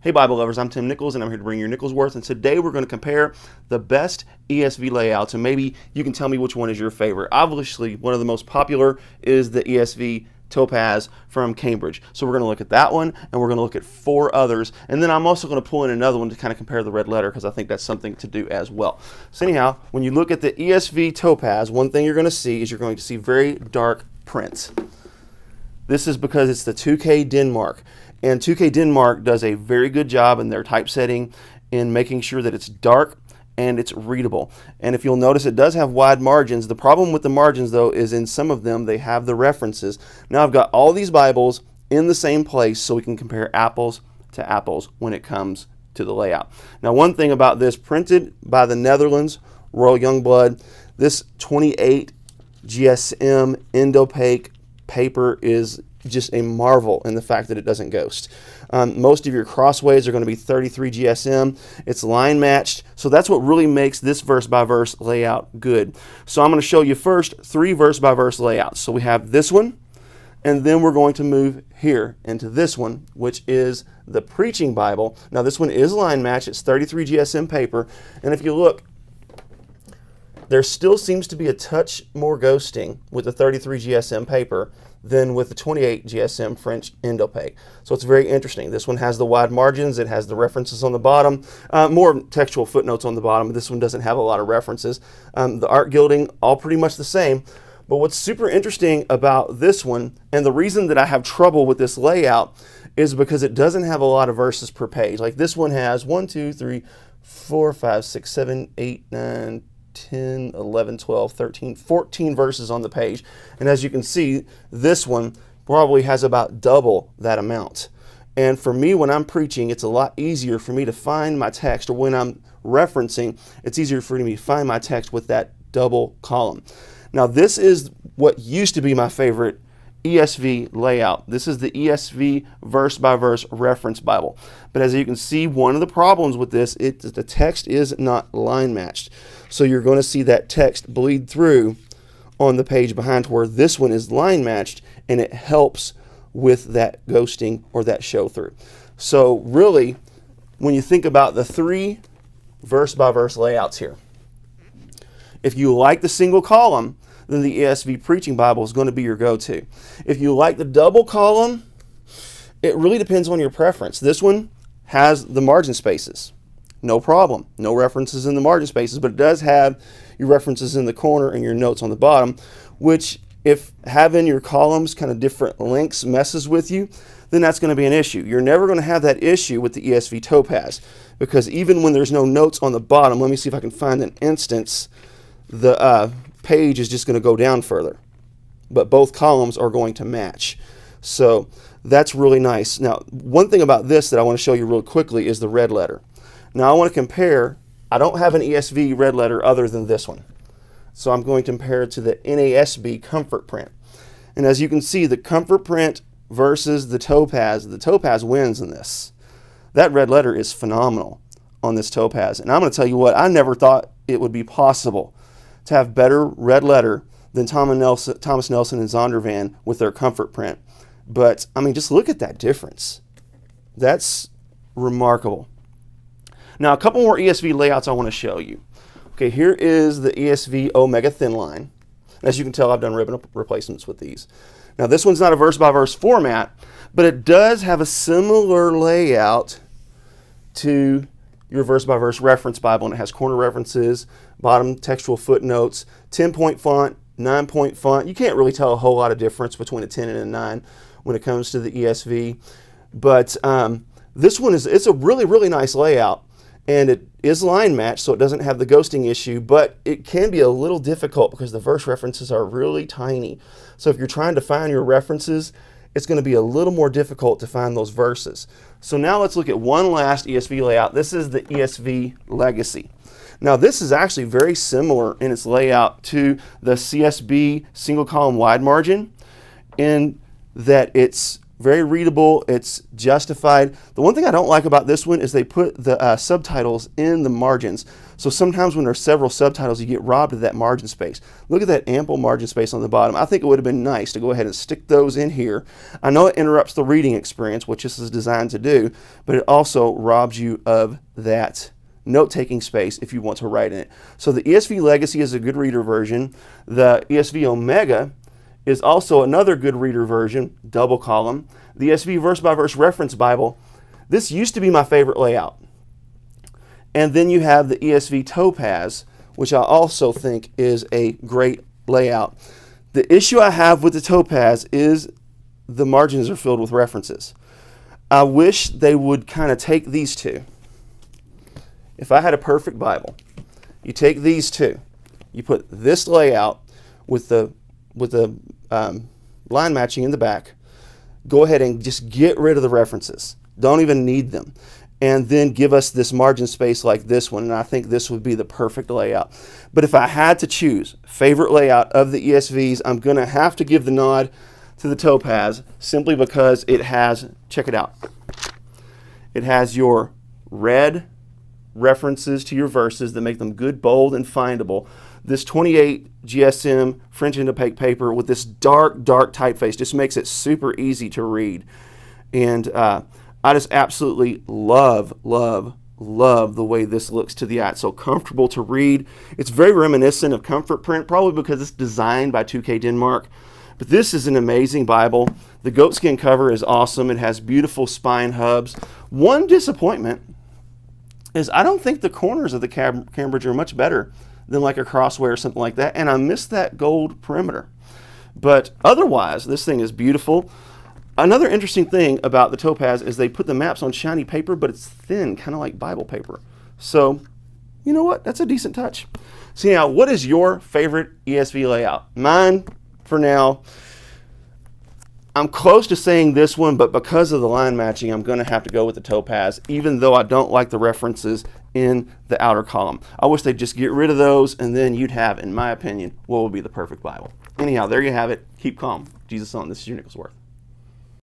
Hey Bible lovers, I'm Tim Nichols and I'm here to bring you Nicholsworth, and today we're going to compare the best ESV layouts, and maybe you can tell me which one is your favorite. Obviously, one of the most popular is the ESV Topaz from Cambridge. So we're going to look at that one, and we're going to look at 4 others, and then I'm also going to pull in another one to kind of compare the red letter because I think that's something to do as well. So anyhow, when you look at the ESV Topaz, one thing you're going to see is you're going to see very dark print. This is because it's the 2K Denmark. And 2K Denmark does a very good job in their typesetting in making sure that it's dark and it's readable. And if you'll notice, it does have wide margins. The problem with the margins, though, is in some of them they have the references. Now I've got all these Bibles in the same place so we can compare apples to apples when it comes to the layout. Now, one thing about this, printed by the Netherlands, Royal Youngblood, this 28 GSM end-opaque paper is just a marvel in the fact that it doesn't ghost. Most of your crossways are going to be 33 GSM. It's line matched, so that's what really makes this verse by verse layout good. So I'm going to show you first 3 verse by verse layouts. So we have this one, and then we're going to move here into this one, which is the Preaching Bible. Now this one is line matched. It's 33 GSM paper, and if you look, there still seems to be a touch more ghosting with the 33 GSM paper than with the 28 GSM French end opaque. So it's very interesting. This one has the wide margins. It has the references on the bottom, more textual footnotes on the bottom. This one doesn't have a lot of references. The art gilding, all pretty much the same. But what's super interesting about this one, and the reason that I have trouble with this layout, is because it doesn't have a lot of verses per page. Like this one has 1, 2, 3, 4, 5, 6, 7, 8, 9, 10, 11, 12, 13, 14 verses on the page. And as you can see, this one probably has about double that amount. And for me, when I'm preaching, it's a lot easier for me to find my text, or when I'm referencing, it's easier for me to find my text with that double column. Now, this is what used to be my favorite ESV layout. This is the ESV verse by verse reference Bible. But as you can see, one of the problems with this is the text is not line matched. So you're going to see that text bleed through on the page behind, where this one is line matched, and it helps with that ghosting or that show through. So really, when you think about the 3 verse by verse layouts here, if you like the single column, then the ESV Preaching Bible is going to be your go-to. If you like the double column, it really depends on your preference. This one has the margin spaces. No problem. No references in the margin spaces, but it does have your references in the corner and your notes on the bottom, which if having your columns kind of different lengths messes with you, then that's going to be an issue. You're never going to have that issue with the ESV Topaz, because even when there's no notes on the bottom, let me see if I can find an instance, the page is just going to go down further, but both columns are going to match. So that's really nice. Now, one thing about this that I want to show you real quickly is the red letter. Now I want to compare. I don't have an ESV red letter other than this one, so I'm going to compare it to the NASB Comfort Print. And as you can see, the Comfort Print versus the Topaz wins in this. That red letter is phenomenal on this Topaz, and I'm going to tell you what, I never thought it would be possible to have better red letter than Thomas Nelson and Zondervan with their Comfort Print. But I mean, just look at that difference. That's remarkable. Now, a couple more ESV layouts I want to show you. Okay, here is the ESV Omega Thin Line. As you can tell, I've done ribbon replacements with these. Now, this one's not a verse by verse format, but it does have a similar layout to your verse by verse reference Bible, and it has corner references, bottom textual footnotes, 10-point font, 9-point font. You can't really tell a whole lot of difference between a 10 and a 9 when it comes to the ESV. But this one it's a really, really nice layout, and it is line matched, so it doesn't have the ghosting issue, but it can be a little difficult because the verse references are really tiny. So if you're trying to find your references, it's going to be a little more difficult to find those verses. So now let's look at one last ESV layout. This is the ESV Legacy. Now this is actually very similar in its layout to the CSB single column wide margin, in that it's very readable. It's justified. The one thing I don't like about this one is they put the subtitles in the margins. So sometimes when there's several subtitles, you get robbed of that margin space. Look at that ample margin space on the bottom. I think it would have been nice to go ahead and stick those in here. I know it interrupts the reading experience, which this is designed to do, but it also robs you of that note-taking space if you want to write in it. So the ESV Legacy is a good reader version. The ESV Omega is also another good reader version, double column. The ESV verse-by-verse reference Bible, this used to be my favorite layout. And then you have the ESV Topaz, which I also think is a great layout. The issue I have with the Topaz is the margins are filled with references. I wish they would kind of take these two. If I had a perfect Bible, you take these two, you put this layout with the line matching in the back, go ahead and just get rid of the references. Don't even need them. And then give us this margin space like this one, and I think this would be the perfect layout. But if I had to choose favorite layout of the ESVs, I'm going to have to give the nod to the Topaz simply because it has, check it out, it has your red references to your verses that make them good, bold, and findable. This 28 GSM French and opaque paper with this dark typeface just makes it super easy to read. And I just absolutely love the way this looks to the eye. It's so comfortable to read. It's very reminiscent of Comfort Print, probably because it's designed by 2K Denmark. But this is an amazing Bible. The goatskin cover is awesome. It has beautiful spine hubs. One disappointment is I don't think the corners of the Cambridge are much better than like a Crossway or something like that. And I miss that gold perimeter. But otherwise, this thing is beautiful. Another interesting thing about the Topaz is they put the maps on shiny paper, but it's thin, kind of like Bible paper. So, you know what? That's a decent touch. So now, what is your favorite ESV layout? Mine, for now, I'm close to saying this one, but because of the line matching, I'm going to have to go with the Topaz, even though I don't like the references in the outer column. I wish they'd just get rid of those, and then you'd have, in my opinion, what would be the perfect Bible. Anyhow, there you have it. Keep calm. Jesus on. This is your Nicholsworth.